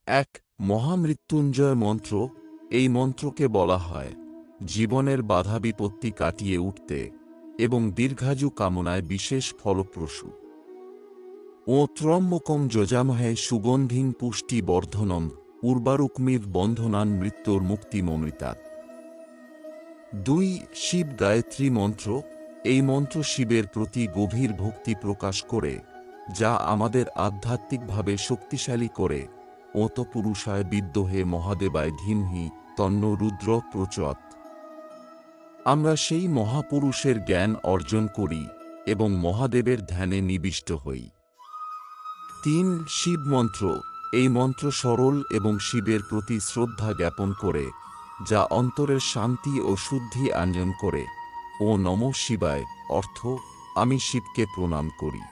এক, মহামৃত্যুঞ্জয় মন্ত্র। এই মন্ত্রকে বলা হয় জীবনের বাধা বিপত্তি কাটিয়ে উঠতে এবং দীর্ঘায়ু কামনায় বিশেষ ফলপ্রসূ। ও ত্রম্বকম যজামহে সুগন্ধিং পুষ্টি বর্ধনম উর্বারুকমির বন্ধনান মৃত্যুর মুক্তিমমৃতাৎ। ২, শিব গায়ত্রী মন্ত্র। এই মন্ত্র শিবের প্রতি গভীর ভক্তি প্রকাশ করে, যা আমাদের আধ্যাত্মিকভাবে শক্তিশালী করে। ওত পুরুষায় বিদ্যহে মহাদেবায় ধীমহি তন্ন রুদ্র প্রচোত। আমরা সেই মহাপুরুষের জ্ঞান অর্জন করি এবং মহাদেবের ধ্যানে নিবিষ্ট হই। ৩, শিব মন্ত্র। এই মন্ত্র সরল এবং শিবের প্রতি শ্রদ্ধা জ্ঞাপন করে, যা অন্তরের শান্তি ও শুদ্ধি আনয়ন করে। ও নমঃ শিবায় অর্থ আমি শিবকে প্রণাম করি।